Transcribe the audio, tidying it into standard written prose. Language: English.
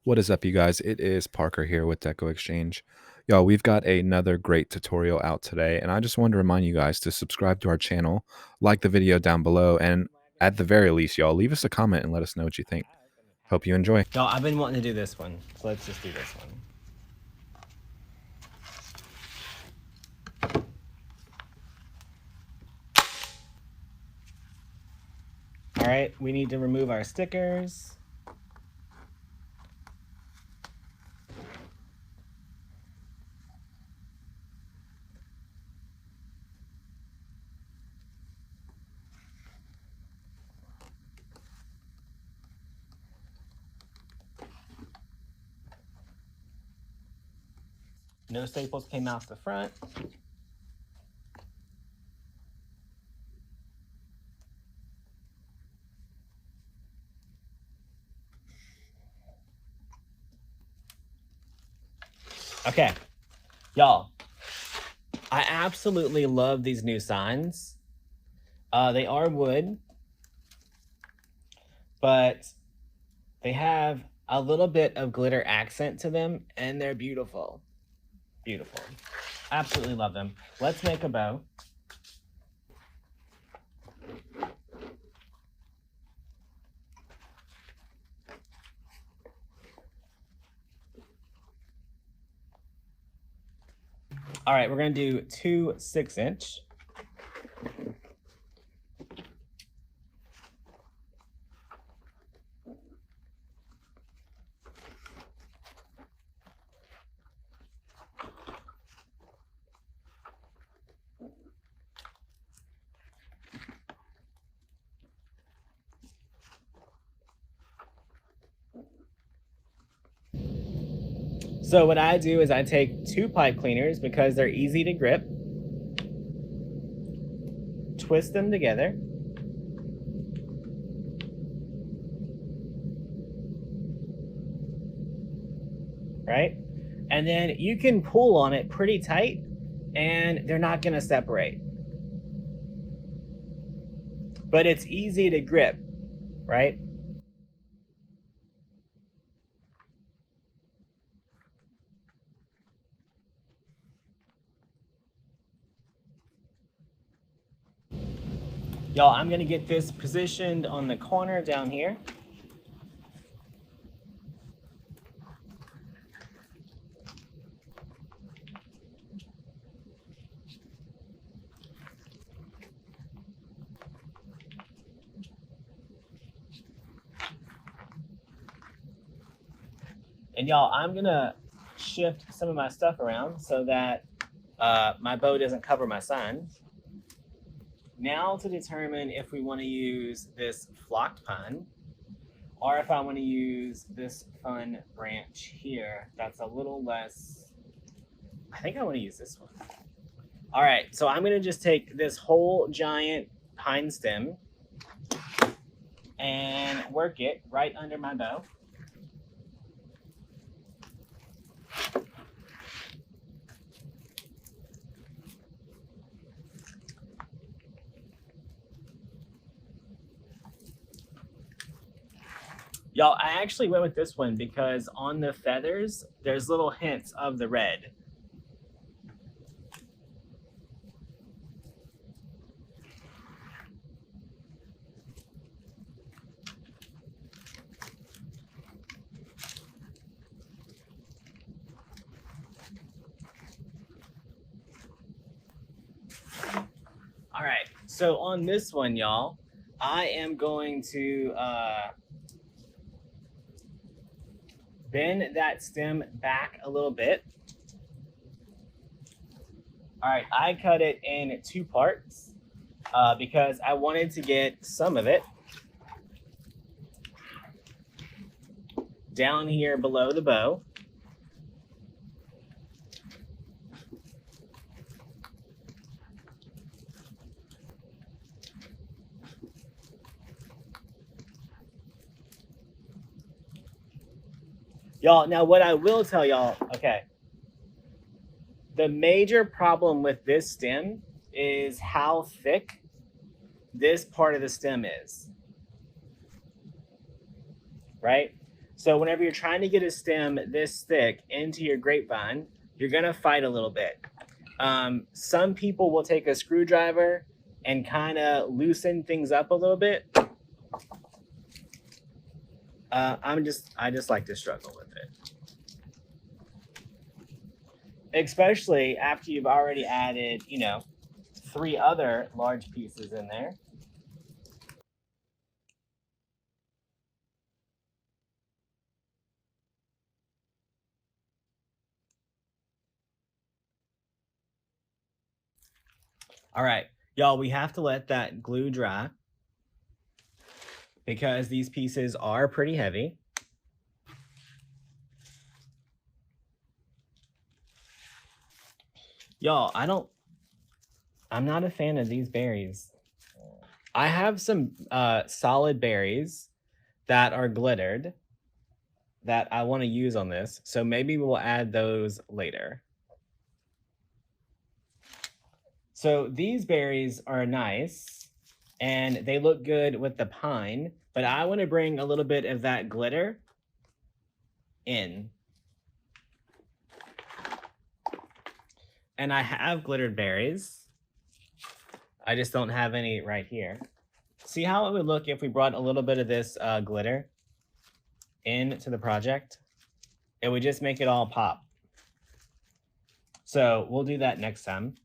What is up, you guys? It is Parker here with DecoExchange. Y'all, we've got another great tutorial out today, and I just wanted to remind you guys to subscribe to our channel, like the video down below, and at the very least, y'all, leave us a comment and let us know what you think. Hope you enjoy. Y'all, I've been wanting to do this one, so let's just do this one. All right, we need to remove our stickers. No staples came out the front. Okay, y'all, I absolutely love these new signs. They are wood, but they have a little bit of glitter accent to them, and they're beautiful. Beautiful. Absolutely love them. Let's make a bow. All right, we're gonna do 2 6-inch. So what I do is I take 2 pipe cleaners because they're easy to grip, twist them together, right? And then you can pull on it pretty tight and they're not gonna separate. But it's easy to grip, right? Y'all, I'm gonna get this positioned on the corner down here. And y'all, I'm gonna shift some of my stuff around so that my bow doesn't cover my sign. Now to determine if we want to use this flocked pine or if I want to use this fun branch here that's a little less, I think I want to use this one. All right, so I'm going to just take this whole giant pine stem and work it right under my bow. Y'all, I actually went with this one because on the feathers, there's little hints of the red. All right, so on this one, y'all, I am going to bend that stem back a little bit. All right, I cut it in 2 parts because I wanted to get some of it down here below the bow. Y'all, now what I will tell y'all, okay, the major problem with this stem is how thick this part of the stem is, right? So whenever you're trying to get a stem this thick into your grapevine, you're gonna fight a little bit. Some people will take a screwdriver and kind of loosen things up a little bit. I just like to struggle with it. Especially after you've already added, 3 other large pieces in there. All right, y'all, we have to let that glue dry because these pieces are pretty heavy. Y'all, I'm not a fan of these berries. I have some solid berries that are glittered that I want to use on this. So maybe we'll add those later. So these berries are nice and they look good with the pine, but I want to bring a little bit of that glitter in. And I have glittered berries. I just don't have any right here. See how it would look if we brought a little bit of this glitter into the project? It would just make it all pop. So we'll do that next time.